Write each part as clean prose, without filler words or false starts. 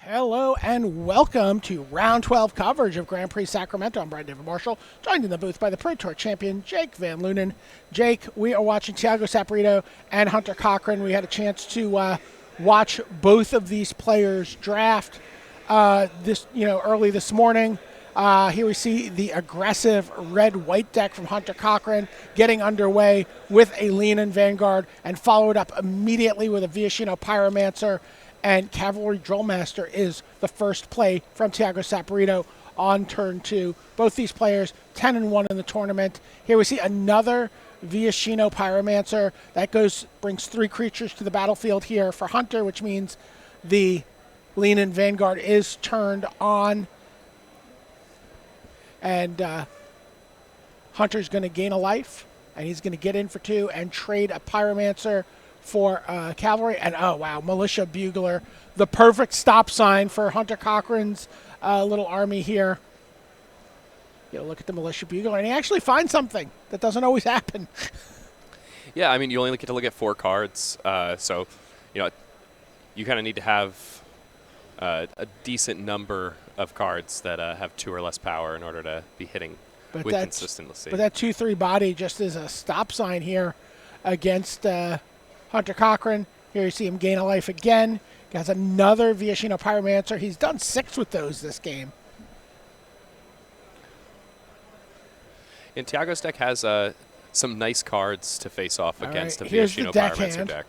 Hello and welcome to round 12 coverage of Grand Prix Sacramento. I'm Brian David Marshall, joined in the booth by the Pro Tour champion Jake Van Lunen. Jake, we are watching Thiago Saporito and Hunter Cochran. We had a chance to watch both of these players draft early this morning. Here we see the aggressive red-white deck from Hunter Cochran getting underway with a Leonin Vanguard and followed up immediately with a Viashino Pyromancer. And Cavalry Drillmaster is the first play from Thiago Saporito on turn 2. Both these players 10-1 in the tournament. Here we see another Viashino Pyromancer. That brings 3 creatures to the battlefield here for Hunter, which means the Leonin Vanguard is turned on. And Hunter's going to gain a life, and he's going to get in for 2 and trade a Pyromancer for Cavalry. And oh wow, Militia Bugler, the perfect stop sign for Hunter Cochran's little army here. Look at the Militia Bugler, and he actually finds something that doesn't always happen. Yeah, I mean, you only get to look at 4 cards, so you kind of need to have a decent number of cards that have 2 or less power in order to be hitting with consistency. But that 2/3 body just is a stop sign here against Hunter Cochran. Here you see him gain a life again. He has another Viashino Pyromancer. He's done 6 with those this game. And Thiago's deck has some nice cards to face off against the here's Viashino the deck Pyromancer hand. deck.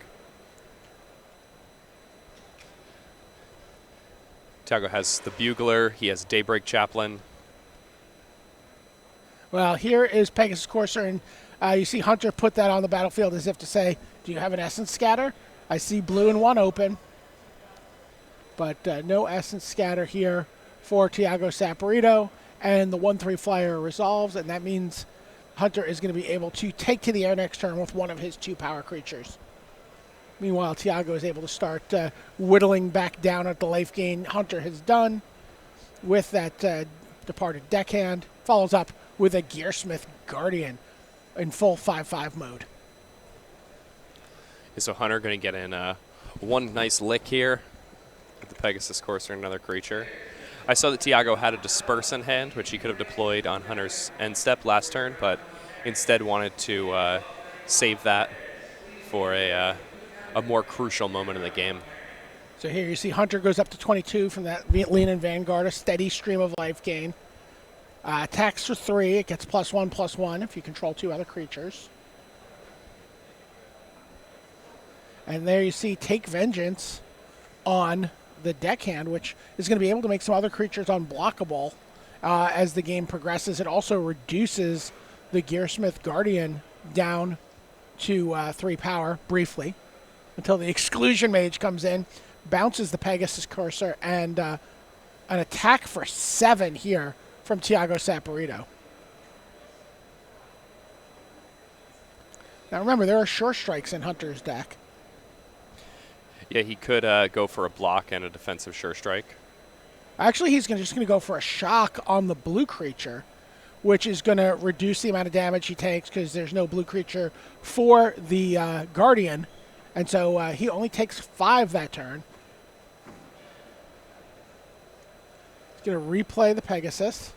Thiago has the Bugler. He has Daybreak Chaplain. Well, here is Pegasus Courser, and you see Hunter put that on the battlefield as if to say, do you have an Essence Scatter? I see blue and 1 open, but no Essence Scatter here for Thiago Saporito, and the 1/3 flyer resolves, and that means Hunter is going to be able to take to the air next turn with one of his 2 power creatures. Meanwhile, Thiago is able to start whittling back down at the life gain Hunter has done with that departed deckhand. Follows up with a Gearsmith Guardian in full 5/5 mode. So Hunter going to get in one nice lick here with the Pegasus Courser, another creature. I saw that Thiago had a Disperse in hand, which he could have deployed on Hunter's end step last turn, but instead wanted to save that for a more crucial moment in the game. So here you see Hunter goes up to 22 from that Leonin Vanguard, a steady stream of life gain. Attacks for 3. It gets +1/+1 if you control 2 other creatures. And there you see Take Vengeance on the deckhand, which is going to be able to make some other creatures unblockable as the game progresses. It also reduces the Gearsmith Guardian down to 3 power briefly until the Exclusion Mage comes in, bounces the Pegasus Courser, and an attack for 7 here from Thiago Saporito. Now remember, there are Sure Strikes in Hunter's deck. Yeah, he could go for a block and a defensive Sure Strike. Actually, he's just going to go for a shock on the blue creature, which is going to reduce the amount of damage he takes because there's no blue creature for the Guardian. And so he only takes 5 that turn. He's going to replay the Pegasus.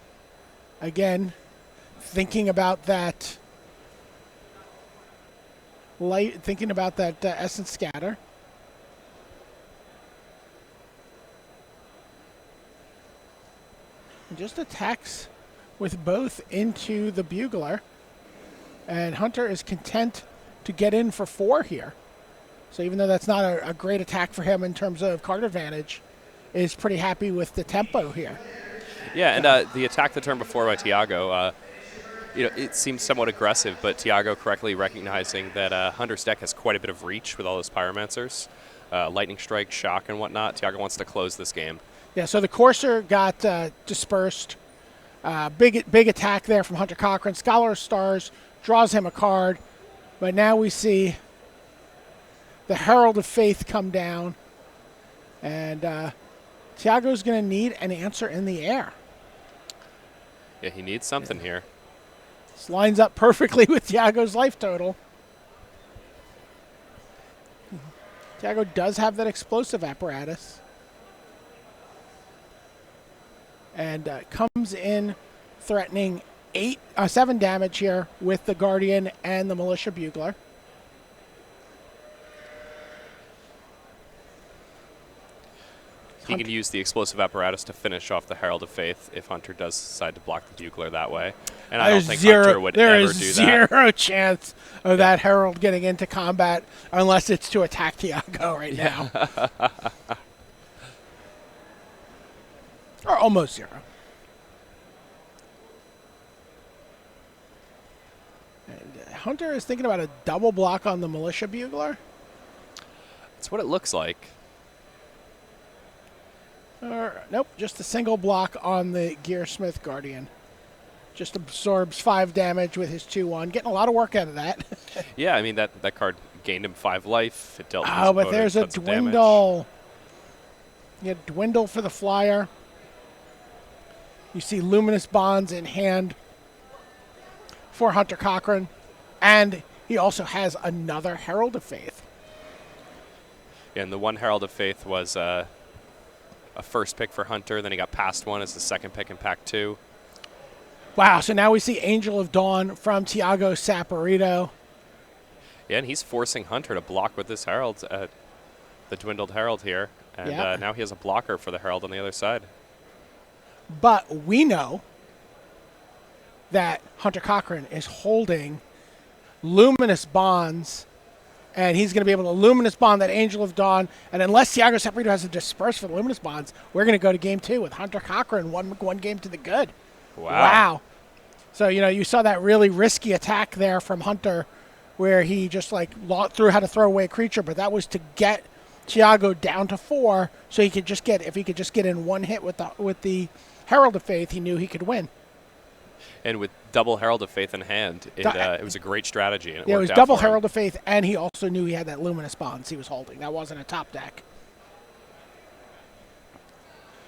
Again, thinking about that Essence Scatter. And just attacks with both into the Bugler. And Hunter is content to get in for 4 here. So even though that's not a great attack for him in terms of card advantage, is pretty happy with the tempo here. Yeah, and the attack the turn before by Thiago, it seems somewhat aggressive, but Thiago correctly recognizing that Hunter's deck has quite a bit of reach with all those Pyromancers. Lightning Strike, Shock, and whatnot. Thiago wants to close this game. Yeah, so the Courser got dispersed. Big attack there from Hunter Cochran. Scholar of Stars draws him a card, but now we see the Herald of Faith come down, and Thiago's going to need an answer in the air. Yeah, he needs something here. This lines up perfectly with Thiago's life total. Thiago does have that explosive apparatus. and comes in threatening 7 damage here with the Guardian and the Militia Bugler. He can use the explosive apparatus to finish off the Herald of Faith if Hunter does decide to block the Bugler that way. And I don't think Hunter would ever do that. There is zero chance of that Herald getting into combat unless it's to attack Tiago right now. Or almost zero. And Hunter is thinking about a double block on the Militia Bugler. That's what it looks like. Nope, just a single block on the Gearsmith Guardian. Just absorbs 5 damage with his 2-1. Getting a lot of work out of that. Yeah, I mean, that card gained him 5 life. It dealt oh, but there's a dwindle. Yeah, dwindle for the flyer. You see Luminous Bonds in hand for Hunter Cochran. And he also has another Herald of Faith. Yeah, and the one Herald of Faith was a first pick for Hunter. Then he got past one as the second pick in Pack 2. Wow, so now we see Angel of Dawn from Tiago Saporito. Yeah, and he's forcing Hunter to block with this Herald, the dwindled Herald here. And now he has a blocker for the Herald on the other side. But we know that Hunter Cochran is holding Luminous Bonds, and he's going to be able to Luminous Bond that Angel of Dawn. And unless Tiago Saporito has to disperse for the Luminous Bonds, we're going to go to game 2 with Hunter Cochran, one game to the good. Wow. So, you saw that really risky attack there from Hunter where he just had to throw away a creature, but that was to get Tiago down to 4 so he could just get in one hit with the Herald of Faith, he knew he could win. And with double Herald of Faith in hand, it was a great strategy. And it was double Herald of Faith, and he also knew he had that Luminous Bonds he was holding. That wasn't a top deck.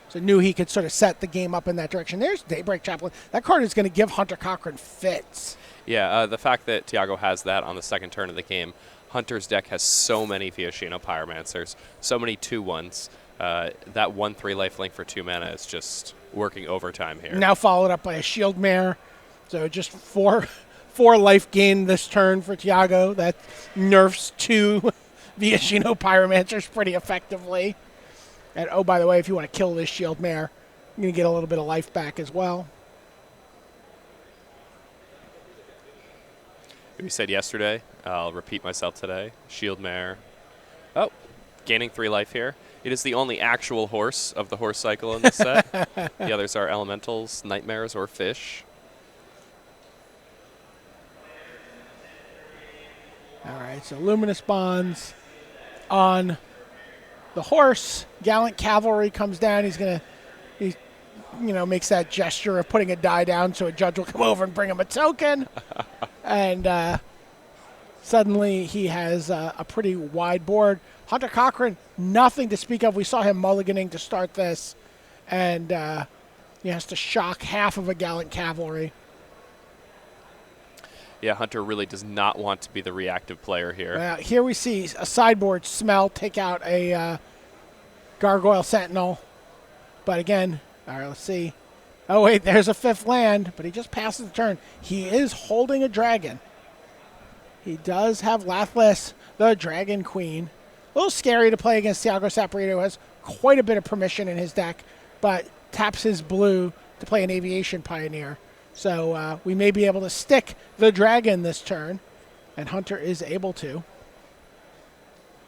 So knew he could sort of set the game up in that direction. There's Daybreak Chaplain. That card is going to give Hunter Cochran fits. Yeah, the fact that Tiago has that on the second turn of the game, Hunter's deck has so many Fiashino Pyromancers, so many 2-1s. That 1/3 lifelink for 2 mana is just working overtime here. Now followed up by a Shield Mare. So just 4 life gain this turn for Tiago. That nerfs 2 Fiashino Pyromancers pretty effectively. And oh, by the way, if you want to kill this Shield Mare, you're going to get a little bit of life back as well. We said yesterday, I'll repeat myself today. Shield Mare. Oh, gaining 3 life here. It is the only actual horse of the horse cycle in this set. The others are elementals, nightmares, or fish. All right, so Luminous Bonds on the horse. Gallant Cavalry comes down. He makes that gesture of putting a die down so a judge will come over and bring him a token. And suddenly he has a pretty wide board. Hunter Cochran, nothing to speak of. We saw him mulliganing to start this. And he has to shock half of a Gallant Cavalry. Yeah, Hunter really does not want to be the reactive player here. Here we see a sideboard Smell take out a Gargoyle Sentinel. But again, all right, let's see. Oh, wait, there's a 5th land, but he just passes the turn. He is holding a dragon. He does have Lathlis, the Dragon Queen. A little scary to play against Tiago Saporito, who has quite a bit of permission in his deck, but taps his blue to play an Aviation Pioneer. So we may be able to stick the dragon this turn, and Hunter is able to.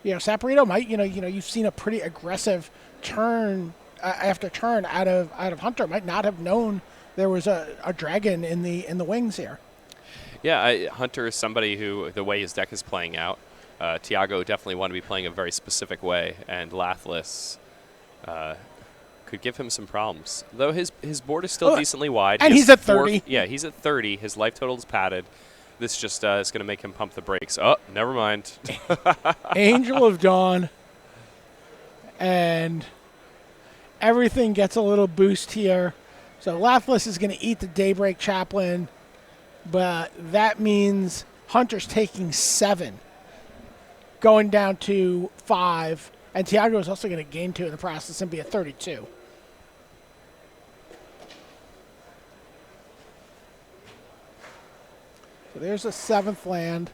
Saporito might, you've seen a pretty aggressive turn after turn out of Hunter. Might not have known there was a dragon in the wings here. Yeah, Hunter is somebody who, the way his deck is playing out, Tiago definitely want to be playing a very specific way, and Lathlis could give him some problems. Though his board is still decently wide. And he's at 30. Yeah, he's at 30. His life total is padded. This just is going to make him pump the brakes. Oh, never mind. Angel of Dawn. And everything gets a little boost here. So Lathlis is going to eat the Daybreak Chaplain. But that means Hunter's taking 7. Going down to 5. And Tiago is also going to gain 2 in the process and be at 32. So there's a 7th land.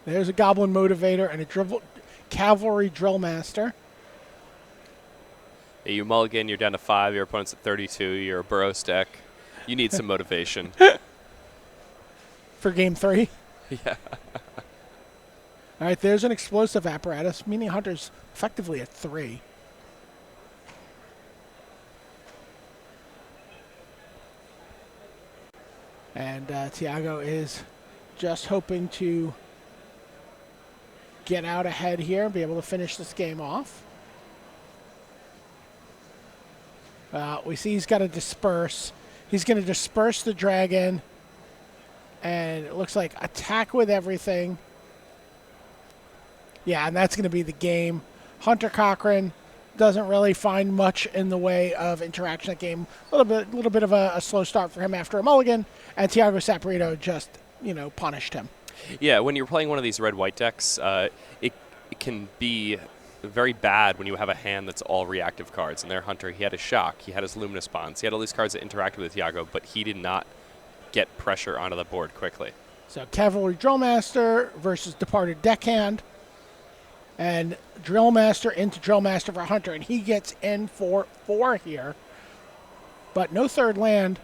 There's a Goblin Motivator and a Cavalry Drill Master. You mulligan, you're down to 5, your opponent's at 32, you're a Burrows deck. You need some motivation. For game 3? Yeah. All right, there's an Explosive Apparatus, meaning Hunter's effectively at 3. And Tiago is just hoping to get out ahead here and be able to finish this game off. We see he's got to disperse. He's going to disperse the dragon. And it looks like attack with everything. Yeah, and that's going to be the game. Hunter Cochran doesn't really find much in the way of interaction that game. A little bit of a slow start for him after a mulligan. And Tiago Saporito just, punished him. Yeah, when you're playing one of these red-white decks, it can be very bad when you have a hand that's all reactive cards. And their Hunter, he had his Shock, he had his Luminous Bonds, he had all these cards that interacted with Tiago, but he did not get pressure onto the board quickly. So Cavalry Drill Master versus Departed Deckhand. And Drill Master into Drill Master for Hunter, and he gets in for 4 here. But no 3rd land,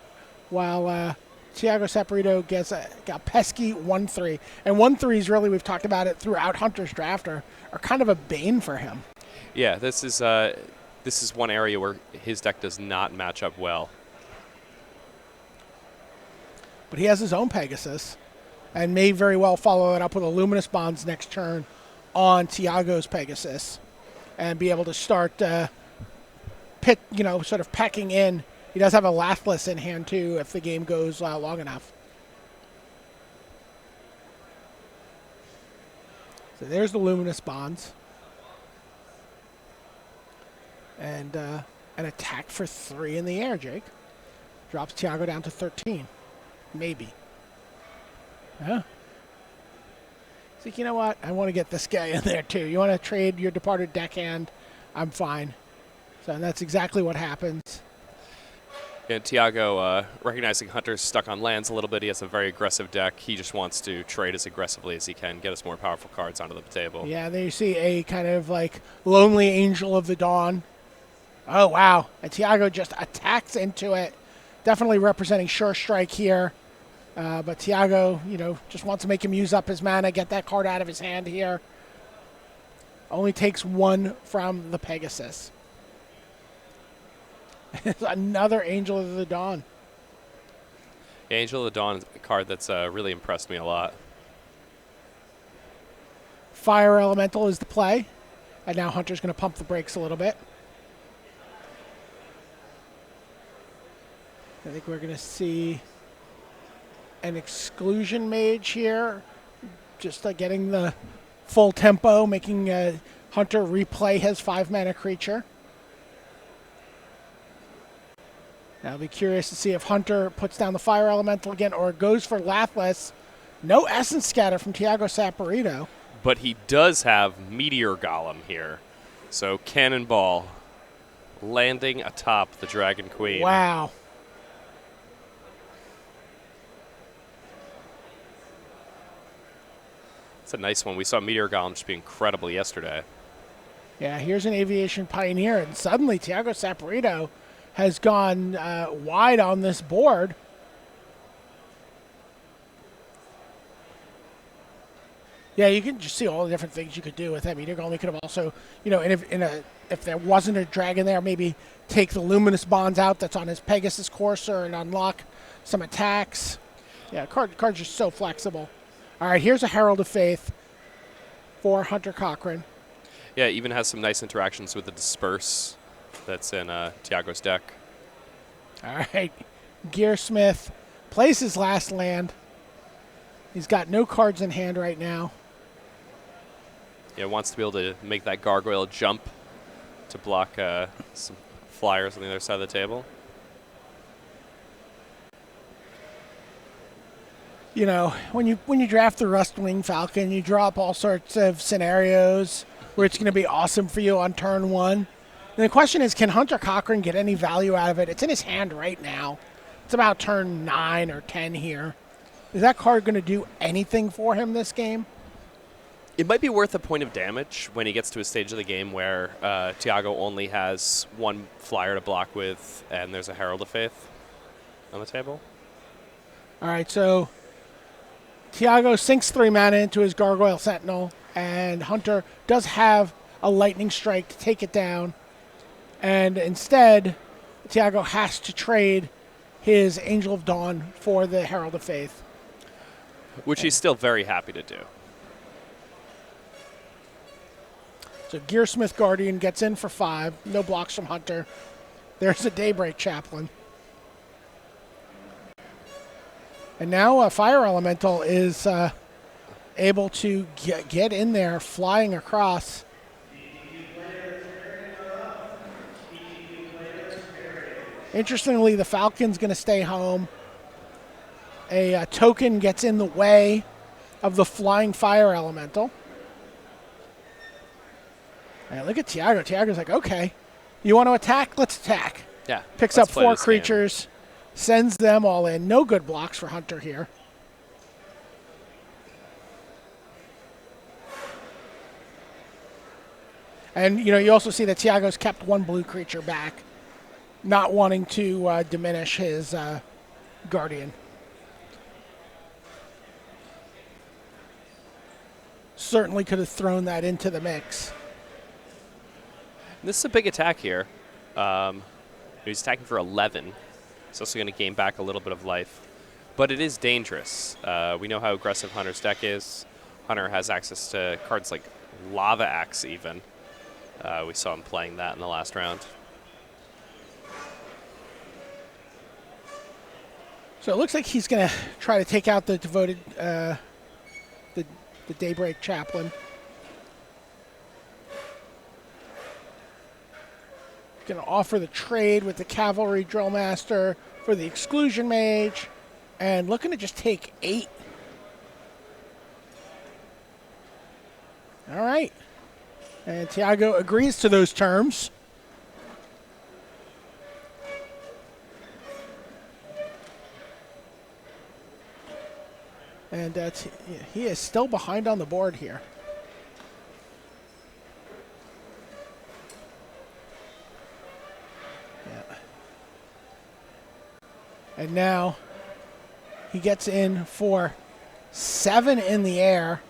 while Tiago Saporito got pesky 1-3. And 1-3s really, we've talked about it throughout Hunter's draft, are kind of a bane for him. Yeah, this is one area where his deck does not match up well. But he has his own Pegasus, and may very well follow it up with a Luminous Bonds next turn on Tiago's Pegasus, and be able to start sort of packing in. He does have a Lathless in hand too if the game goes long enough. So there's the Luminous Bonds. And an attack for 3 in the air, Jake. Drops Tiago down to 13. Maybe. Yeah. So you know what? I want to get this guy in there too. You want to trade your Departed Deckhand? I'm fine. So and that's exactly what happens. Yeah, Tiago, recognizing Hunter's stuck on lands a little bit, he has a very aggressive deck. He just wants to trade as aggressively as he can, get us more powerful cards onto the table. Yeah, there you see a kind of like Lonely Angel of the Dawn. Oh, wow. And Tiago just attacks into it. Definitely representing Sure Strike here. But Tiago, just wants to make him use up his mana, get that card out of his hand here. Only takes 1 from the Pegasus. It's another Angel of the Dawn. Angel of the Dawn is a card that's really impressed me a lot. Fire Elemental is the play. And now Hunter's going to pump the brakes a little bit. I think we're going to see an Exclusion Mage here. Just getting the full tempo, making Hunter replay his 5-mana creature. I'll be curious to see if Hunter puts down the Fire Elemental again or goes for Lathless. No Essence Scatter from Tiago Saporito. But he does have Meteor Golem here. So Cannonball landing atop the Dragon Queen. Wow. It's a nice one. We saw Meteor Golem just be incredible yesterday. Yeah, here's an Aviation Pioneer, and suddenly Tiago Saporito has gone wide on this board. Yeah, you can just see all the different things you could do with that Meteor Golem. You could have also, if there wasn't a dragon there, maybe take the Luminous Bonds out that's on his Pegasus Courser and unlock some attacks. Yeah, card's just so flexible. All right, here's a Herald of Faith for Hunter Cochran. Yeah, it even has some nice interactions with the Disperse that's in Tiago's deck. All right, Gearsmith plays his last land. He's got no cards in hand right now. Yeah, wants to be able to make that Gargoyle jump to block some flyers on the other side of the table. When you draft the Rustwing Falcon, you draw up all sorts of scenarios where it's going to be awesome for you on turn 1. And the question is, can Hunter Cochran get any value out of it? It's in his hand right now. It's about turn 9 or 10 here. Is that card going to do anything for him this game? It might be worth a point of damage when he gets to a stage of the game where Tiago only has one flyer to block with, and there's a Herald of Faith on the table. All right, so Tiago sinks 3 mana into his Gargoyle Sentinel, and Hunter does have a Lightning Strike to take it down. And instead, Tiago has to trade his Angel of Dawn for the Herald of Faith. Which he's still very happy to do. So Gearsmith Guardian gets in for 5. No blocks from Hunter. There's a Daybreak Chaplain. And now Fire Elemental is able to get in there, flying across. Interestingly, the Falcon's going to stay home. A token gets in the way of the flying Fire Elemental. And look at Tiago. Tiago's like, okay, you want to attack? Let's attack. Yeah. Picks up 4 creatures, sends them all in. No good blocks for Hunter here. And, you also see that Tiago's kept 1 blue creature back, not wanting to diminish his Guardian. Certainly could have thrown that into the mix. This is a big attack here. He's attacking for 11. He's also going to gain back a little bit of life. But it is dangerous. We know how aggressive Hunter's deck is. Hunter has access to cards like Lava Axe even. We saw him playing that in the last round. So it looks like he's going to try to take out the devoted, the Daybreak Chaplain. Going to offer the trade with the Cavalry Drillmaster for the Exclusion Mage, and looking to just take 8. All right. And Tiago agrees to those terms. And he is still behind on the board here. And now he gets in for 7 in the air.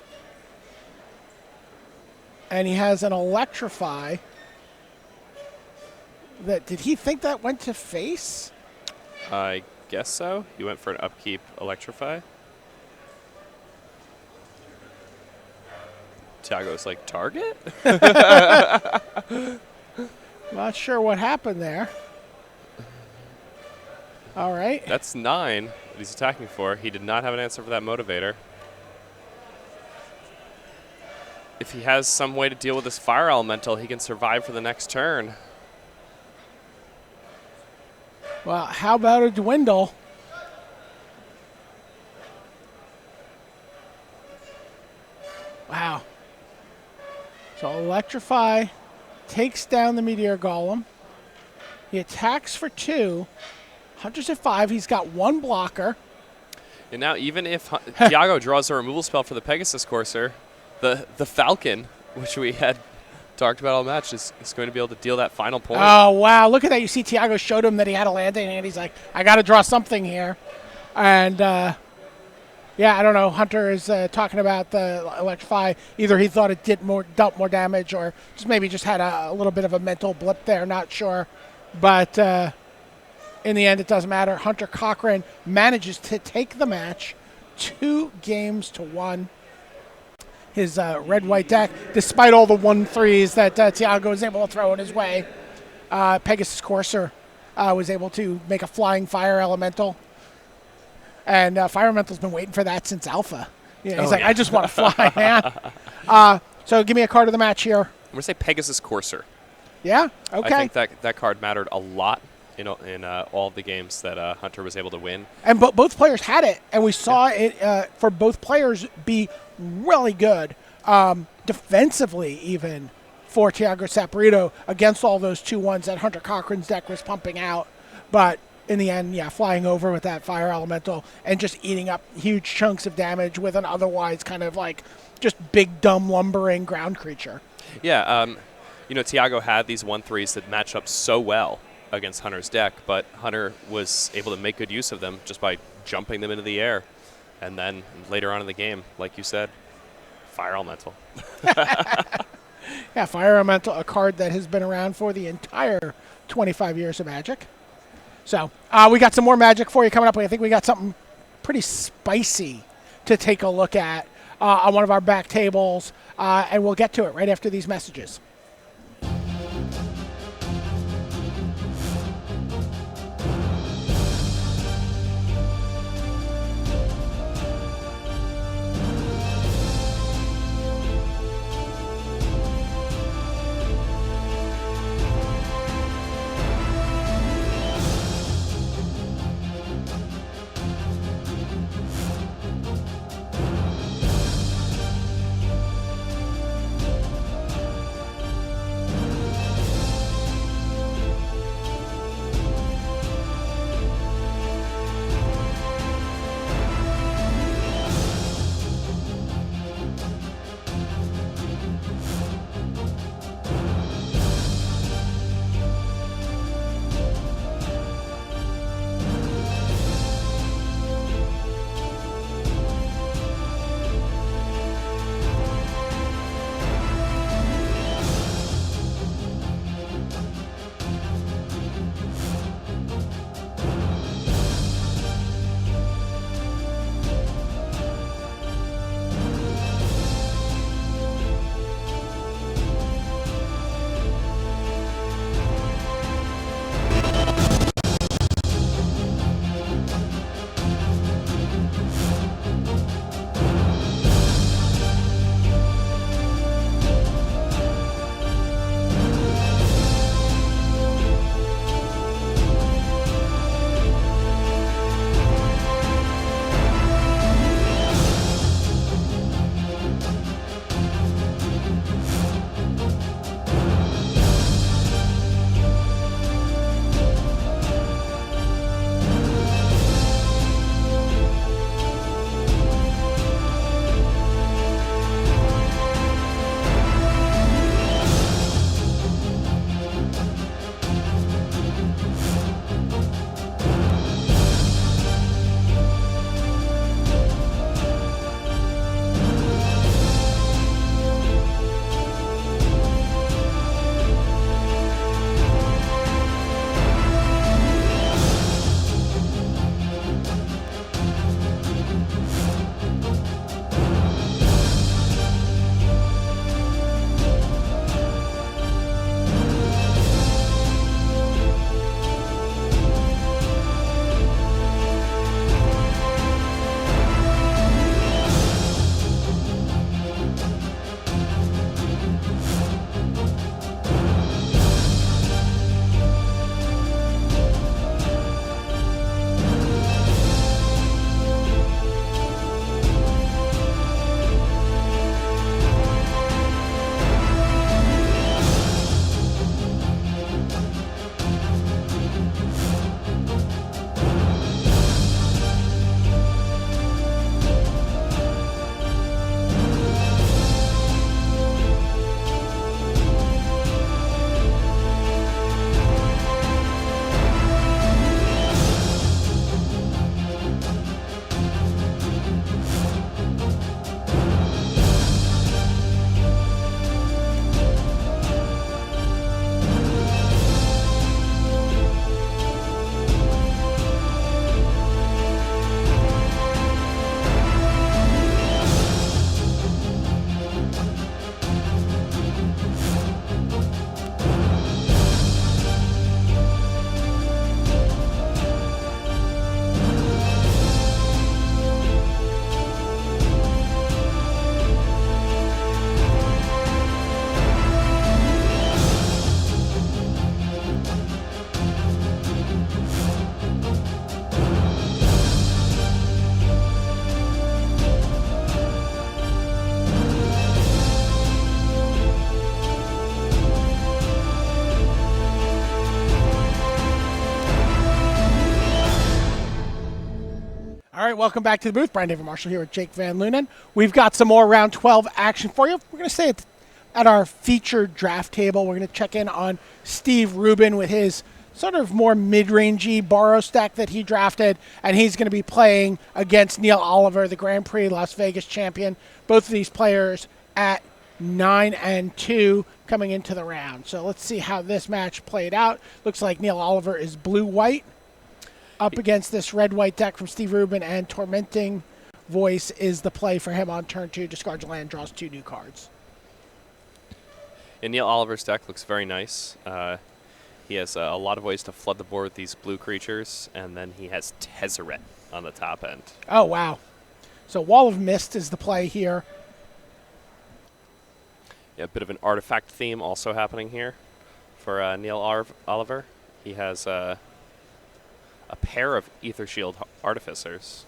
And he has an Electrify. Did he think that went to face? I guess so. He went for an upkeep Electrify. Tiago's like, target? Not sure what happened there. All right. That's 9 that he's attacking for. He did not have an answer for that motivator. If he has some way to deal with this Fire Elemental, he can survive for the next turn. Well, how about a Dwindle? Wow. So Electrify takes down the Meteor Golem. He attacks for 2. Hunter's at 5. He's got 1 blocker. And now even if Tiago draws a removal spell for the Pegasus Courser, the Falcon, which we had talked about all match, is going to be able to deal that final point. Oh, wow. Look at that. You see Tiago showed him that he had a landing, and he's like, I got to draw something here. And, yeah, I don't know. Hunter is talking about the Electrify. Either he thought it dealt more damage, or maybe just had a little bit of a mental blip there. Not sure. But in the end, it doesn't matter. Hunter Cochran manages to take the match 2-1. His red-white deck, despite all the 1-3s that Tiago was able to throw in his way. Pegasus Courser was able to make a flying Fire Elemental. And Fire Elemental's been waiting for that since Alpha. He's like, I just want to fly, man. So give me a card of the match here. I'm going to say Pegasus Courser. Yeah? Okay. I think that card mattered a lot in all of the games that Hunter was able to win. And both players had it, and we saw it for both players be really good defensively even for Tiago Saporito against all those 2-1s that Hunter Cochran's deck was pumping out. But in the end, yeah, flying over with that fire elemental and just eating up huge chunks of damage with an otherwise kind of like just big, dumb, lumbering ground creature. Yeah, Tiago had these 1/3s that match up so well against Hunter's deck, but Hunter was able to make good use of them just by jumping them into the air. And then later on in the game, like you said, fire elemental. Yeah, fire elemental, a card that has been around for the entire 25 years of Magic. So we got some more Magic for you coming up. I think we got something pretty spicy to take a look at on one of our back tables, and we'll get to it right after these messages. right, welcome back to the booth. Brian David Marshall here with Jake Van Lunen. We've got some more round 12 action for you. We're going to stay at our featured draft table. We're going to check in on Steve Rubin with his sort of more mid-rangey Boros deck that he drafted, and he's going to be playing against Neil Oliver, the Grand Prix Las Vegas champion. Both of these players at 9-2 coming into the round. So let's see how this match played out. Looks like Neil Oliver is blue-white up against this red-white deck from Steve Rubin, and Tormenting Voice is the play for him on turn 2. Discards a land, draws 2 new cards. And Neil Oliver's deck looks very nice. He has a lot of ways to flood the board with these blue creatures, and then he has Tezzeret on the top end. Oh, wow. So Wall of Mist is the play here. Yeah, a bit of an artifact theme also happening here for Neil Oliver. He has a pair of Ether Shield Artificers.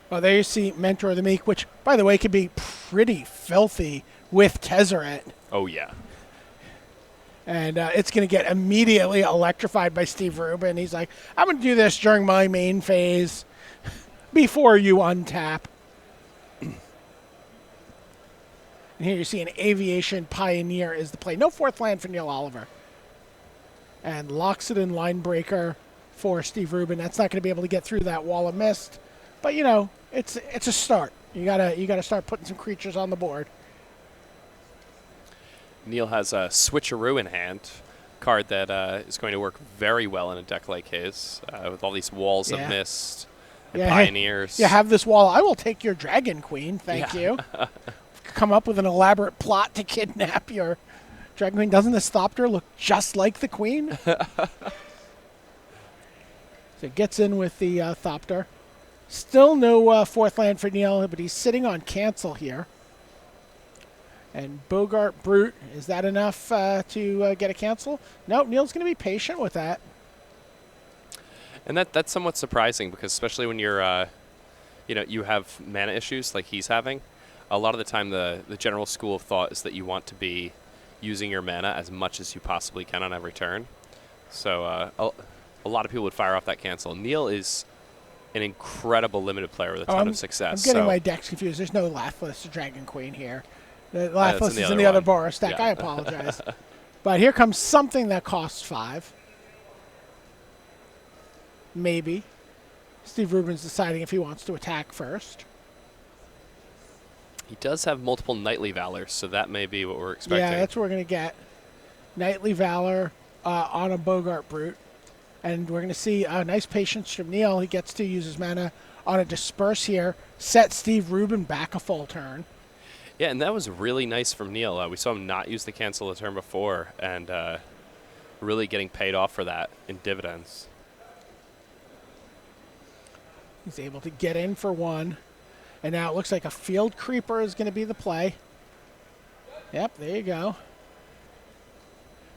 Well, there you see Mentor of the Meek, which, by the way, could be pretty filthy with Tezzeret. Oh, yeah. And it's going to get immediately electrified by Steve Rubin. He's like, I'm going to do this during my main phase before you untap. And here you see an Aviation Pioneer is the play. No fourth land for Neil Oliver. And Loxodon Linebreaker for Steve Rubin. That's not going to be able to get through that Wall of Mist. But, you know, it's a start. You gotta start putting some creatures on the board. Neil has a Switcheroo in hand, card that is going to work very well in a deck like his, with all these Walls of Mist and Pioneers. Hey, you have this wall. I will take your Dragon Queen. Thank you. Come up with an elaborate plot to kidnap your Dragon Queen. Doesn't this Thopter look just like the Queen? So it gets in with the Thopter. Still no fourth land for Neil, but he's sitting on cancel here. And Bogart Brute, is that enough to get a cancel? Nope, Neil's going to be patient with that. And that's somewhat surprising, because especially when you're, you have mana issues like he's having, a lot of the time the general school of thought is that you want to be using your mana as much as you possibly can on every turn. So a lot of people would fire off that cancel. Neil is an incredible limited player with a ton of success. I'm getting my decks confused. There's no Lathliss Dragon Queen here. The Lathliss is in the other Boros deck. Yeah. I apologize. But here comes something that costs 5. Maybe. Steve Rubin's deciding if he wants to attack first. He does have multiple Knightly Valors, so that may be what we're expecting. Yeah, that's what we're going to get. Knightly Valor on a Bogart Brute. And we're going to see nice patience from Neil. He gets to use his mana on a Disperse here. Set Steve Rubin back a full turn. Yeah, and that was really nice from Neil. We saw him not use the cancel the turn before, and really getting paid off for that in dividends. He's able to get in for 1. And now it looks like a Field Creeper is going to be the play. Yep, there you go.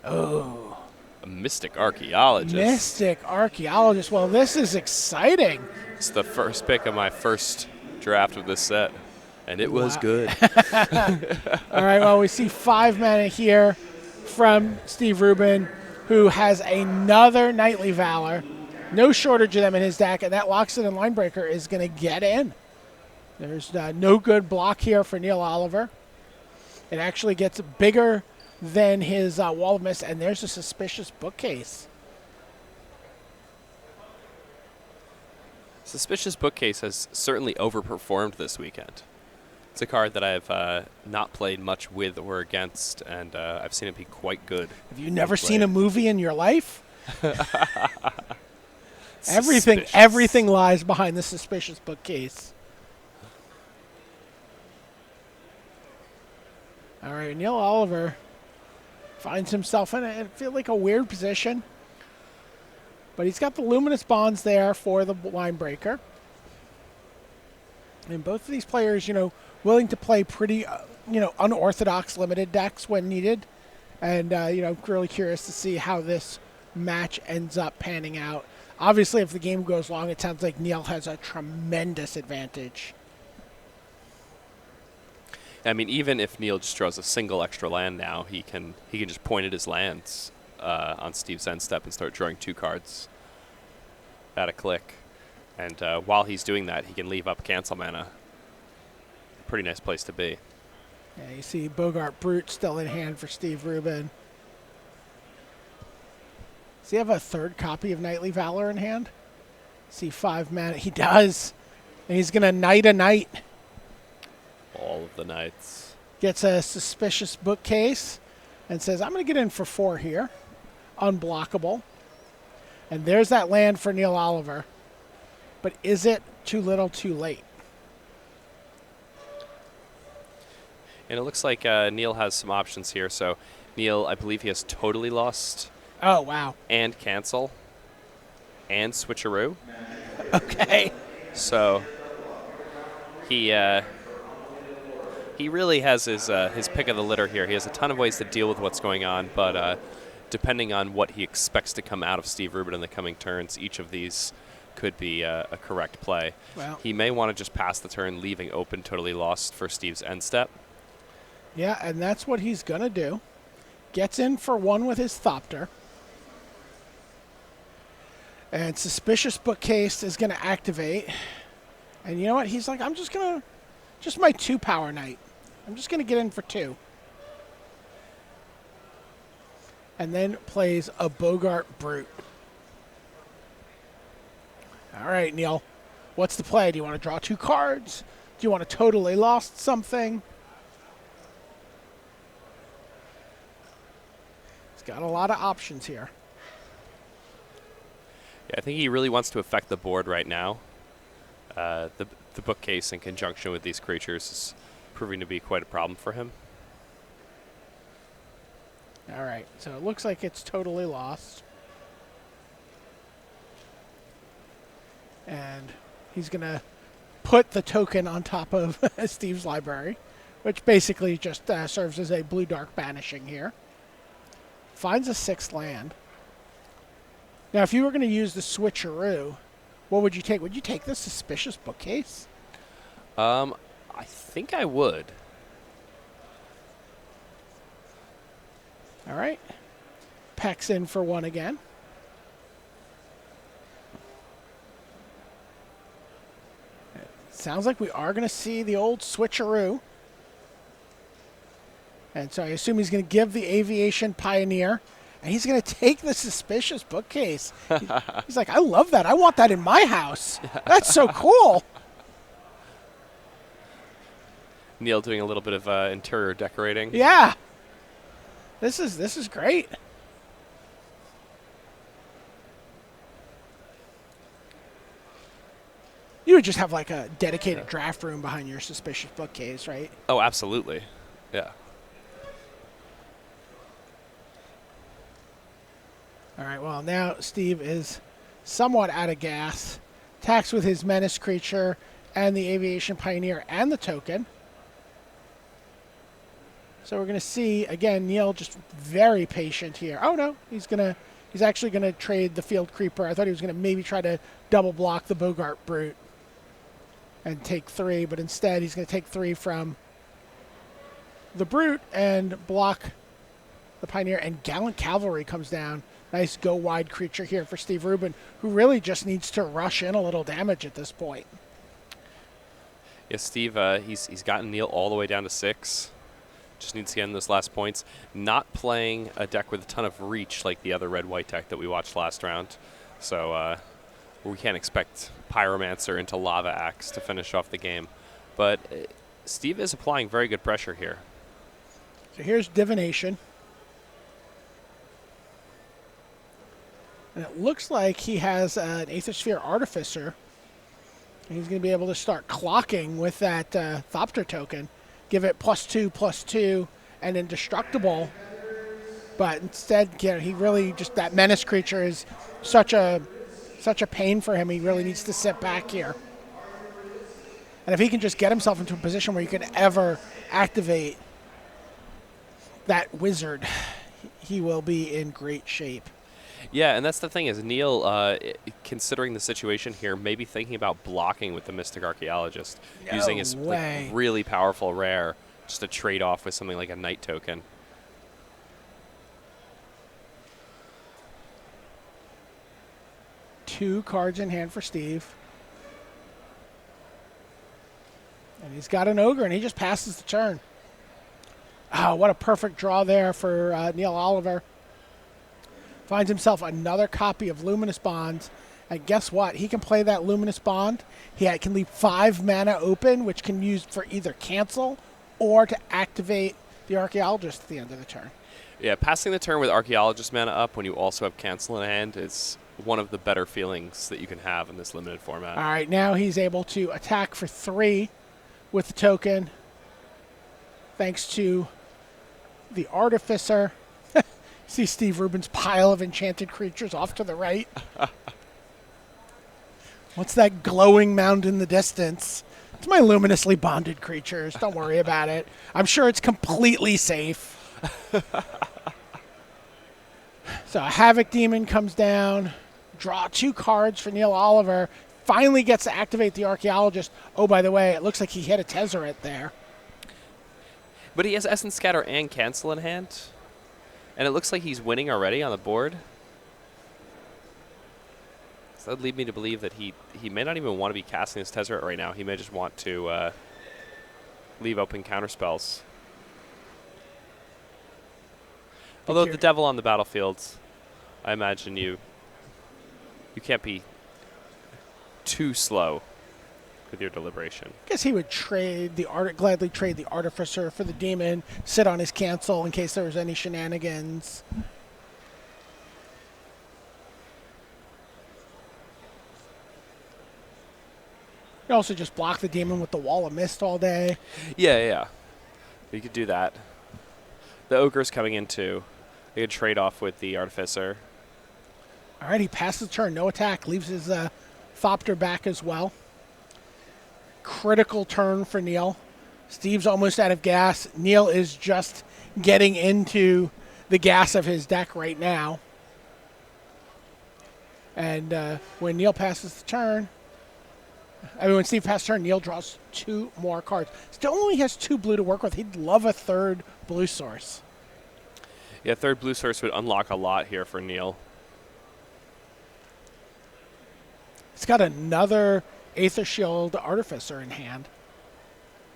Oh. A Mystic Archaeologist. Mystic Archaeologist. Well, this is exciting. It's the first pick of my first draft of this set, and it was good. All right, well, we see 5 mana here from Steve Rubin, who has another Knightly Valor. No shortage of them in his deck, and that Loxodon Linebreaker is going to get in. There's no good block here for Neil Oliver. It actually gets bigger than his Wall of Mist, and there's a Suspicious Bookcase. Suspicious Bookcase has certainly overperformed this weekend. It's a card that I've not played much with or against, and I've seen it be quite good. Have you never seen a movie in your life? Everything lies behind the Suspicious Bookcase. All right, Neil Oliver finds himself in I feel like a weird position. But he's got the Luminous Bonds there for the Linebreaker. And both of these players, willing to play pretty, unorthodox limited decks when needed. And, really curious to see how this match ends up panning out. Obviously, if the game goes long, it sounds like Neil has a tremendous advantage. I mean, even if Neil just draws a single extra land now, he can just point at his lands on Steve's end step and start drawing 2 cards at a click. And while he's doing that, he can leave up cancel mana. Pretty nice place to be. Yeah, you see Bogart Brute still in hand for Steve Rubin. Does he have a third copy of Knightly Valor in hand? See 5 mana. He does. And he's going to knight a knight. All of the knights. Gets a Suspicious Bookcase and says, I'm going to get in for 4 here. Unblockable. And there's that land for Neil Oliver. But is it too little too late? And it looks like Neil has some options here. So Neil, I believe he has Totally Lost. Oh, wow. And Cancel. And Switcheroo. Okay. So he really has his pick of the litter here. He has a ton of ways to deal with what's going on, but depending on what he expects to come out of Steve Rubin in the coming turns, each of these could be a correct play. Well, he may want to just pass the turn, leaving open Totally Lost for Steve's end step. Yeah, and that's what he's going to do. Gets in for 1 with his Thopter. And Suspicious Bookcase is going to activate. And you know what? He's like, I'm just going to, just my 2 power knight. I'm just going to get in for 2. And then plays a Bogart Brute. All right, Neil. What's the play? Do you want to draw 2 cards? Do you want to Totally Lost something? He's got a lot of options here. Yeah, I think he really wants to affect the board right now. The bookcase in conjunction with these creatures is proving to be quite a problem for him. All right, so it looks like it's Totally Lost. And he's going to put the token on top of Steve's library, which basically just serves as a blue-dark banishing here. Finds a 6th land. Now, if you were going to use the Switcheroo, what would you take? Would you take the Suspicious Bookcase? I think I would. All right. Peck's in for 1 again. Sounds like we are going to see the old Switcheroo. And so I assume he's going to give the Aviation Pioneer, and he's going to take the Suspicious Bookcase. He's like, I love that. I want that in my house. That's so cool. Neil doing a little bit of interior decorating. Yeah. This is great. You would just have like a dedicated draft room behind your Suspicious Bookcase, right? Oh, absolutely. Yeah. All right, well, now Steve is somewhat out of gas. Attacks with his Menace creature and the Aviation Pioneer and the token. So we're going to see, again, Neil just very patient here. Oh, no, he's actually going to trade the Field Creeper. I thought he was going to maybe try to double block the Bogart Brute and take 3, but instead he's going to take 3 from the Brute and block the Pioneer, and Gallant Cavalry comes down. Nice go-wide creature here for Steve Rubin, who really just needs to rush in a little damage at this point. Yeah, Steve, he's gotten Neil all the way down to 6. Just needs to get in those last points. Not playing a deck with a ton of reach like the other red-white deck that we watched last round. So we can't expect Pyromancer into Lava Axe to finish off the game. But Steve is applying very good pressure here. So here's Divination. And it looks like he has an Aethersphere Artificer. And he's going to be able to start clocking with that Thopter token. Give it +2/+2 and indestructible. But instead, he really just, that Menace creature is such a pain for him. He really needs to sit back here. And if he can just get himself into a position where he could ever activate that wizard, he will be in great shape. Yeah, and that's the thing is Neil, considering the situation here, maybe thinking about blocking with the Mystic Archaeologist, using his like, really powerful rare just to trade off with something like a Knight token. Two cards in hand for Steve. And he's got an ogre, and he just passes the turn. Oh, what a perfect draw there for Neil Oliver. Finds himself another copy of Luminous Bonds. And guess what? He can play that Luminous Bond. He can leave 5 mana open, which can use for either cancel or to activate the Archaeologist at the end of the turn. Yeah, passing the turn with Archaeologist mana up when you also have cancel in hand is one of the better feelings that you can have in this limited format. All right, now he's able to attack for 3 with the token, thanks to the Artificer. See Steve Rubin's pile of enchanted creatures off to the right. What's that glowing mound in the distance? It's my luminously bonded creatures. Don't worry about it. I'm sure it's completely safe. So a Havoc Demon comes down. Draw 2 cards for Neil Oliver. Finally gets to activate the Archaeologist. Oh, by the way, it looks like he hit a Tezzeret there. But he has Essence Scatter and Cancel in hand. And it looks like he's winning already on the board. So that would lead me to believe that he may not even want to be casting his Tezzeret right now. He may just want to leave open counterspells. Although the Devil on the battlefield, I imagine you can't be too slow with your deliberation. I guess he would gladly trade the Artificer for the Demon, sit on his cancel in case there was any shenanigans. You also just block the Demon with the Wall of Mist all day. Yeah. You could do that. The Ogre's coming in too. You could trade off with the Artificer. All right, he passes the turn, no attack, leaves his Thopter back as well. Critical turn for Neil. Steve's almost out of gas. Neil is just getting into the gas of his deck right now. And when Steve passes turn, Neil draws 2 more cards. Still only has 2 blue to work with. He'd love a 3rd blue source. Yeah, 3rd blue source would unlock a lot here for Neil. He's got another Aether Shield Artificer in hand.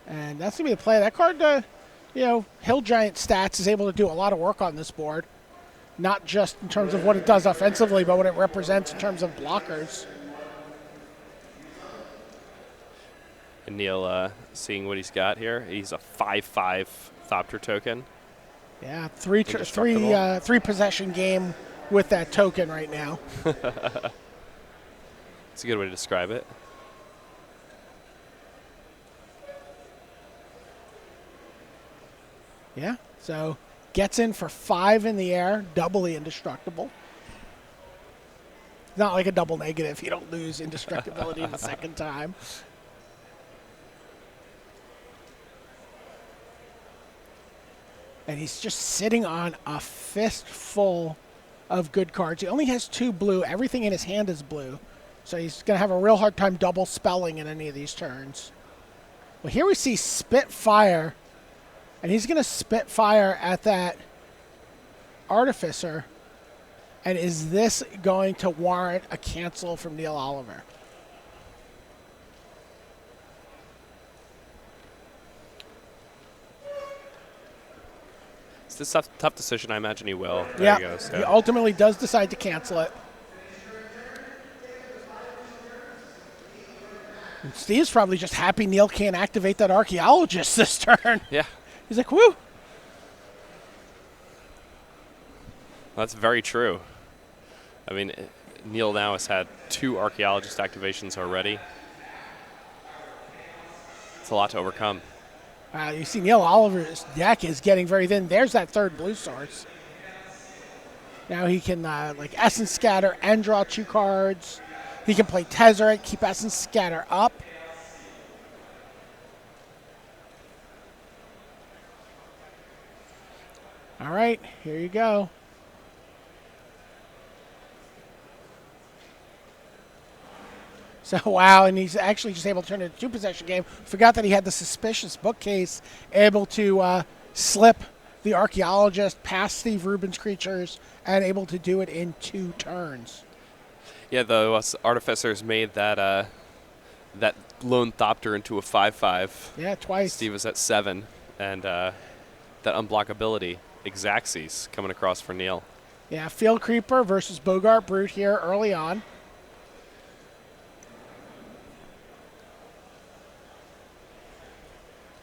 And that's going to be the play. That card, Hill Giant stats is able to do a lot of work on this board. Not just in terms of what it does offensively, but what it represents in terms of blockers. And Neil seeing what he's got here. He's a 5/5 Thopter token. Yeah, three possession game with that token right now. It's a good way to describe it. Yeah, so gets in for 5 in the air, doubly indestructible. Not like a double negative. You don't lose indestructibility the second time. And he's just sitting on a fistful of good cards. He only has 2 blue. Everything in his hand is blue. So he's going to have a real hard time double spelling in any of these turns. Well, here we see Spitfire. And he's going to Spitfire at that Artificer. And is this going to warrant a cancel from Neil Oliver? It's a tough decision. I imagine he will. There Yeah, he goes. he ultimately does decide to cancel it. And Steve's probably just happy Neil can't activate that Archaeologist this turn. Yeah. He's like, woo. That's very true. I mean, Neil now has had 2 Archaeologist activations already. It's a lot to overcome. You see Neil Oliver's deck is getting very thin. There's that 3rd blue source. Now he can Essence Scatter and draw 2 cards. He can play Tezzeret, keep Essence Scatter up. All right, here you go. So, wow, and he's actually just able to turn it into a 2-possession game. Forgot that he had the Suspicious Bookcase, able to slip the Archaeologist past Steve Rubin's creatures, and able to do it in 2 turns. Yeah, the Artificers made that that lone Thopter into a 5/5. Yeah, twice. Steve is at 7, and that unblockability, Exacxes, coming across for Neil. Yeah, Field Creeper versus Bogart Brute here early on.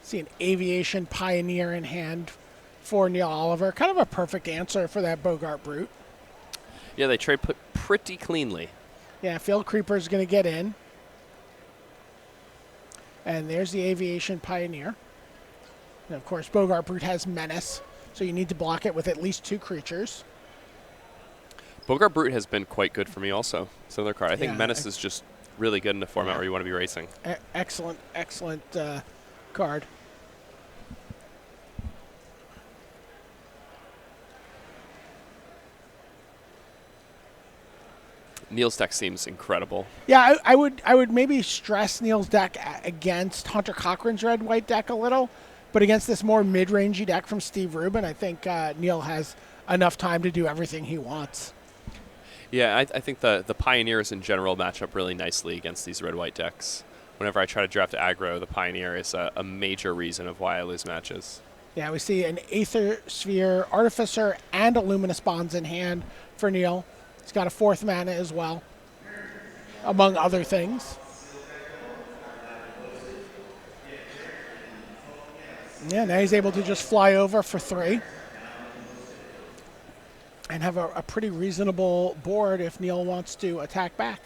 See an Aviation Pioneer in hand for Neil Oliver. Kind of a perfect answer for that Bogart Brute. Yeah, they trade pretty cleanly. Yeah, Field Creeper is going to get in. And there's the Aviation Pioneer. And of course, Bogart Brute has Menace, so you need to block it with at least 2 creatures. Bogart Brute has been quite good for me also. It's another card. I think Yeah, Menace is just really good in a format where you want to be racing. Excellent, excellent card. Neil's deck seems incredible. Yeah, I would maybe stress Neil's deck against Hunter Cochran's red-white deck a little, but against this more mid-rangey deck from Steve Rubin, I think Neil has enough time to do everything he wants. Yeah, I think the Pioneers in general match up really nicely against these red-white decks. Whenever I try to draft aggro, the Pioneer is a major reason of why I lose matches. Yeah, we see an Aether Sphere, Artificer, and a Luminous Bonds in hand for Neil. He's got a 4th mana as well, among other things. Yeah, now he's able to just fly over for 3 and have a pretty reasonable board if Neil wants to attack back.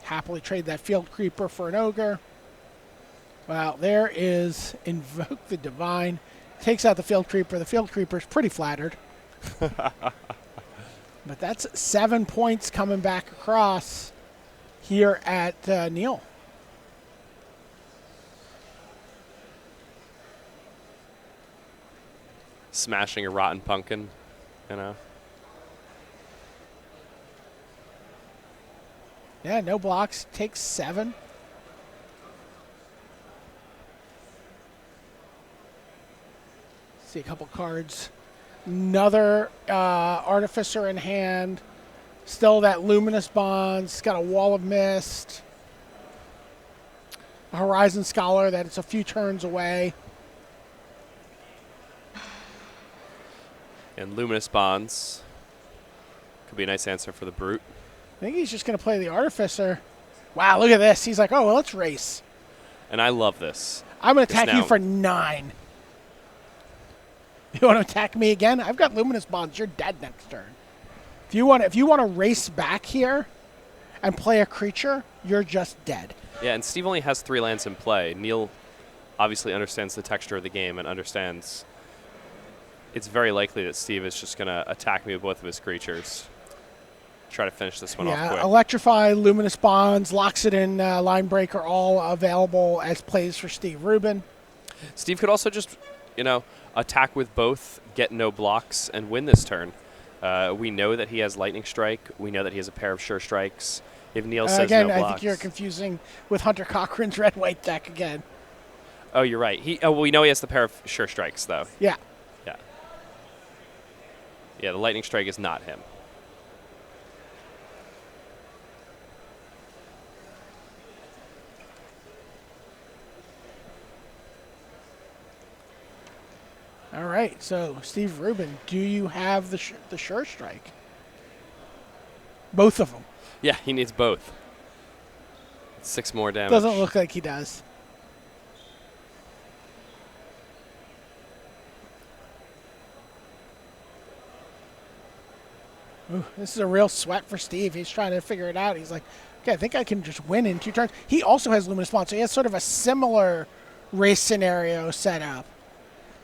Happily trade that Field Creeper for an Ogre. Well, there is Invoke the Divine. Takes out the Field Creeper. The Field Creeper is pretty flattered. But that's 7 points coming back across here at Neil. Smashing a Rotten Pumpkin, you know. Yeah, no blocks. Takes 7. See a couple cards. Another Artificer in hand. Still that Luminous Bonds. Got a Wall of Mist. A Horizon Scholar that it's a few turns away. And Luminous Bonds could be a nice answer for the Brute. I think he's just going to play the Artificer. Wow, look at this. He's like, oh, well, let's race. And I love this. I'm going to attack now- you for 9. You want to attack me again? I've got Luminous Bonds. You're dead next turn. If you want to race back here and play a creature, you're just dead. Yeah, and Steve only has 3 lands in play. Neil obviously understands the texture of the game and understands it's very likely that Steve is just going to attack me with both of his creatures. Try to finish this one off quick. Electrify, Luminous Bonds, Locks It In, Line Breaker, all available as plays for Steve Rubin. Steve could also just, attack with both, get no blocks, and win this turn. We know that he has Lightning Strike. We know that he has a pair of Sure Strikes. If Neil says again, no blocks... I think you're confusing with Hunter Cochran's red-white deck again. Oh, you're right. We know he has the pair of Sure Strikes, though. Yeah. Yeah. Yeah, the Lightning Strike is not him. All right, so Steve Rubin, do you have the Sure Strike? Both of them. Yeah, he needs both. 6 more damage. Doesn't look like he does. Ooh, this is a real sweat for Steve. He's trying to figure it out. He's like, okay, I think I can just win in 2 turns. He also has Luminous Bonds, so he has sort of a similar race scenario set up,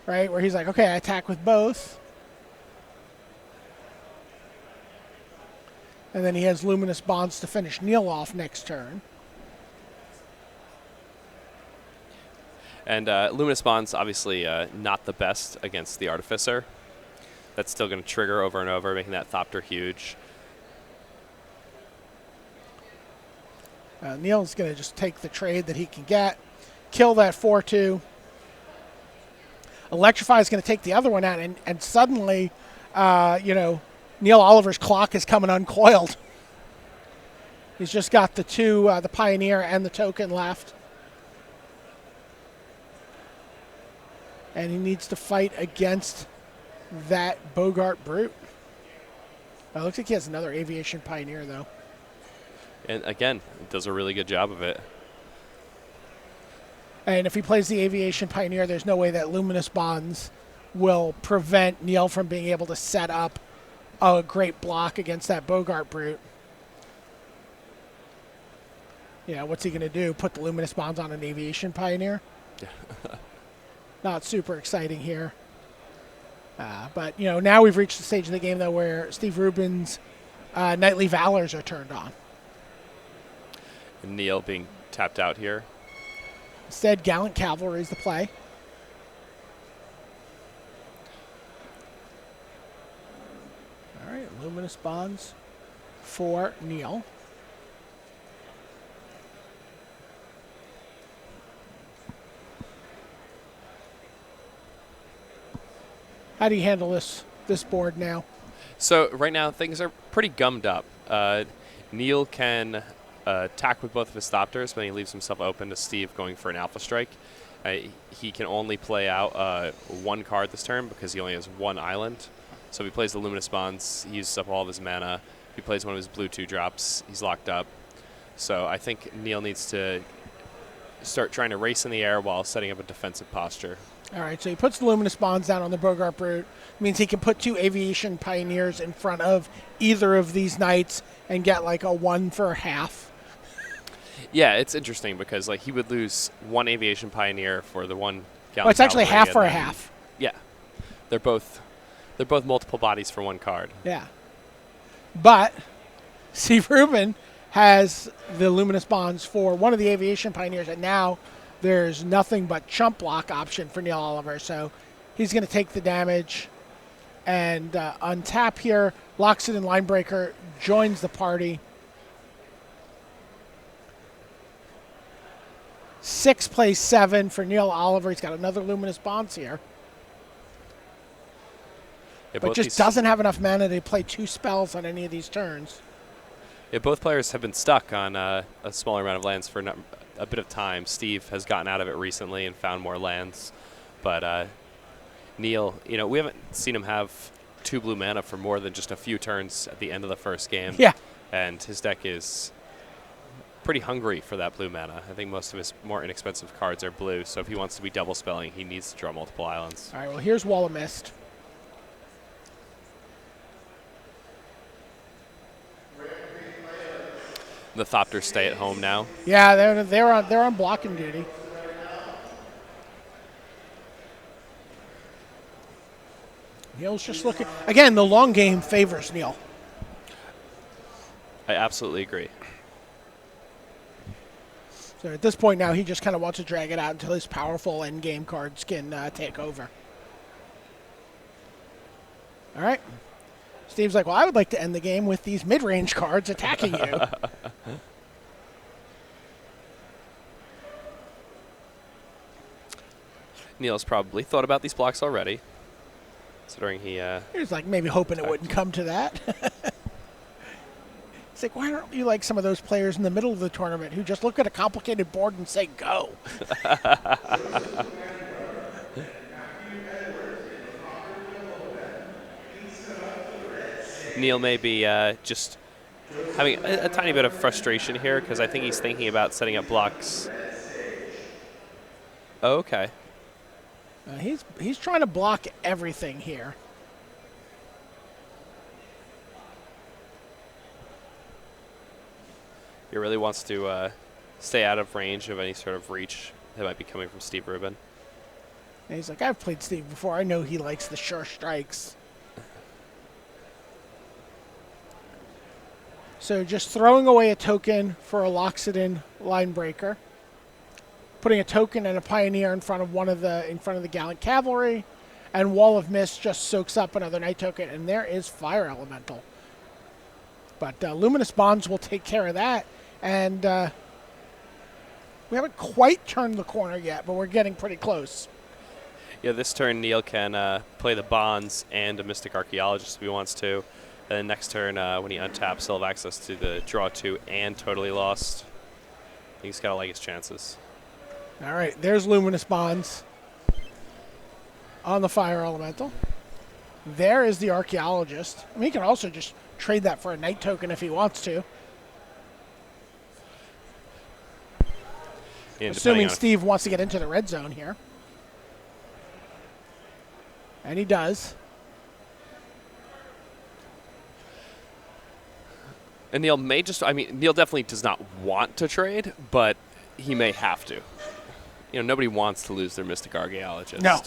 right? Where he's like, okay, I attack with both. And then he has Luminous Bonds to finish Neil off next turn. And Luminous Bonds, obviously not the best against the Artificer. That's still going to trigger over and over, making that Thopter huge. Neil's going to just take the trade that he can get, kill that 4-2. Electrify is going to take the other one out, and suddenly, Neil Oliver's clock is coming uncoiled. He's just got the two, the Pioneer and the Token left. And he needs to fight against that Bogart Brute. It looks like he has another Aviation Pioneer, though. And again, does a really good job of it. And if he plays the Aviation Pioneer, there's no way that Luminous Bonds will prevent Neil from being able to set up a great block against that Bogart Brute. What's he going to do? Put the Luminous Bonds on an Aviation Pioneer? Not super exciting here. But, now we've reached the stage of the game, though, where Steve Rubin's Knightly Valors are turned on. And Neil being tapped out here. Instead, Gallant Cavalry is the play. All right, Luminous Bonds for Neil. How do you handle this board now? So right now things are pretty gummed up. Neil can attack with both of his Thopters, but he leaves himself open to Steve going for an Alpha Strike. He can only play out one card this turn because he only has one island. So if he plays the Luminous Bonds, he uses up all of his mana. If he plays one of his blue 2-drops, he's locked up. So I think Neil needs to start trying to race in the air while setting up a defensive posture. All right, so he puts the Luminous Bonds down on the Bogart Brute. Means he can put two Aviation Pioneers in front of either of these knights and get like a 1 for half. Yeah, it's interesting because he would lose one Aviation Pioneer for the one Gallant. Oh, it's actually Cavalry, half for a half. Yeah, they're both multiple bodies for one card. Yeah, but Steve Rubin has the Luminous Bonds for one of the Aviation Pioneers, and now there's nothing but chump block option for Neil Oliver, so he's going to take the damage and untap here. Locks it in Linebreaker, joins the party. 6 plays 7 for Neil Oliver. He's got another Luminous Bonds here. Yeah, but just doesn't have enough mana to play 2 spells on any of these turns. Yeah, both players have been stuck on a smaller amount of lands for a bit of time. Steve has gotten out of it recently and found more lands. But Neil, we haven't seen him have 2 blue mana for more than just a few turns at the end of the first game. Yeah. And his deck is pretty hungry for that blue mana. I think most of his more inexpensive cards are blue, so if he wants to be double spelling, he needs to draw multiple islands. All right, well, here's Wall of Mist. The Thopters stay at home now. Yeah, they're on blocking duty. Neil's just looking. Again, the long game favors Neil. I absolutely agree. So at this point now, he just kind of wants to drag it out until his powerful end game cards can take over. All right. Steve's like, well, I would like to end the game with these mid-range cards attacking you. Neil's probably thought about these blocks already, considering he was like maybe hoping it wouldn't come to that. It's like, why don't you like some of those players in the middle of the tournament who just look at a complicated board and say, go? Neil may be just having a tiny bit of frustration here because I think he's thinking about setting up blocks. Oh, okay. He's trying to block everything here. He really wants to stay out of range of any sort of reach that might be coming from Steve Rubin. And he's like, I've played Steve before. I know he likes the sure strikes. So just throwing away a token for a Loxodon Linebreaker. Putting a token and a Pioneer in front of the Gallant Cavalry. And Wall of Mist just soaks up another Night token. And there is Fire Elemental. But Luminous Bonds will take care of that. And we haven't quite turned the corner yet, but we're getting pretty close. Yeah, this turn Neil can play the Bonds and a Mystic Archaeologist if he wants to. And next turn, when he untaps, he'll have access to the draw 2 and Totally Lost. He's got to like his chances. All right, there's Luminous Bonds on the Fire Elemental. There is the Archaeologist. I mean, he can also just trade that for a Night token if he wants to. And assuming Steve wants to get into the red zone here. And he does. And Neil may just, Neil definitely does not want to trade, but he may have to. Nobody wants to lose their Mystic Archaeologist. No.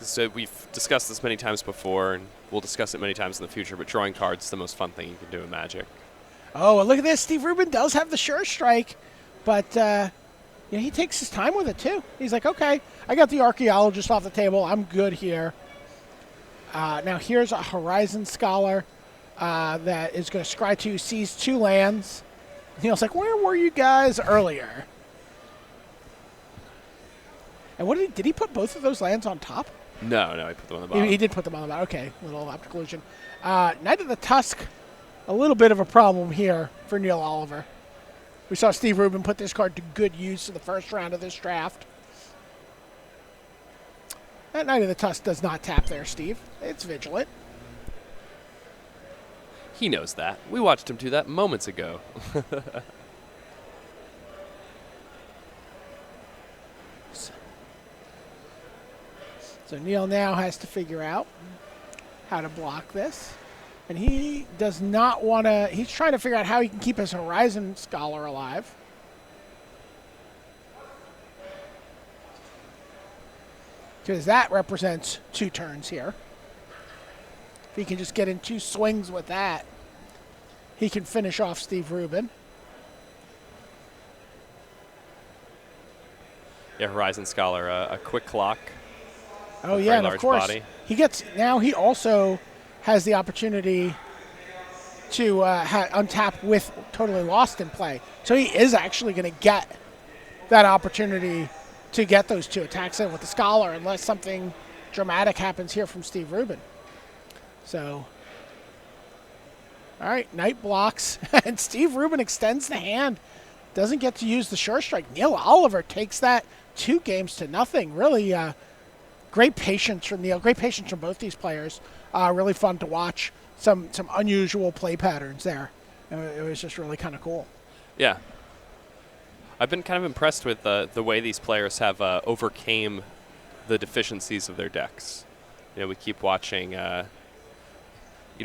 So we've discussed this many times before, and we'll discuss it many times in the future, but drawing cards is the most fun thing you can do in Magic. Oh, well, look at this. Steve Rubin does have the Sure Strike, but he takes his time with it, too. He's like, okay, I got the Archaeologist off the table. I'm good here. Now, here's a Horizon Scholar that is going to scry 2, sees 2 lands. Neil's like, where were you guys earlier? And did he put both of those lands on top? No, he put them on the bottom. He did put them on the bottom. Okay, little optical illusion. Knight of the Tusk, a little bit of a problem here for Neil Oliver. We saw Steve Rubin put this card to good use in the first round of this draft. That Knight of the Tusk does not tap there, Steve. It's Vigilant. He knows that. We watched him do that moments ago. So Neil now has to figure out how to block this. And he does not want to... He's trying to figure out how he can keep his Horizon Scholar alive. Because that represents 2 turns here. If he can just get in 2 swings with that, he can finish off Steve Rubin. Yeah, Horizon Scholar, a quick clock. Oh, yeah, and of course, body. He also has the opportunity to untap with Totally Lost in play. So he is actually going to get that opportunity to get those 2 attacks in with the Scholar unless something dramatic happens here from Steve Rubin. So, all right, Knight blocks, and Steve Rubin extends the hand. Doesn't get to use the Sure Strike. Neil Oliver takes that 2 games to nothing. Really great patience from Neil. Great patience from both these players. Really fun to watch. Some unusual play patterns there. It was just really kind of cool. Yeah. I've been kind of impressed with the way these players have overcame the deficiencies of their decks. We keep watching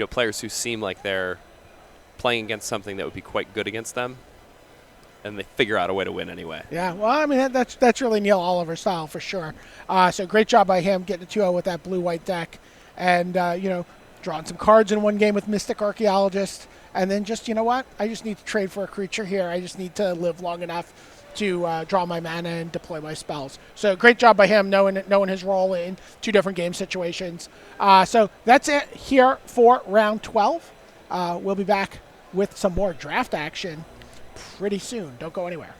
players who seem like they're playing against something that would be quite good against them, and they figure out a way to win anyway. Yeah, well, I mean, that's really Neil Oliver style for sure. So great job by him getting a 2-0 with that blue-white deck, and, drawing some cards in one game with Mystic Archaeologist, and then just, you know what? I just need to trade for a creature here. I just need to live long enough to draw my mana and deploy my spells. So great job by him knowing his role in 2 different game situations. So that's it here for round 12. We'll be back with some more draft action pretty soon. Don't go anywhere.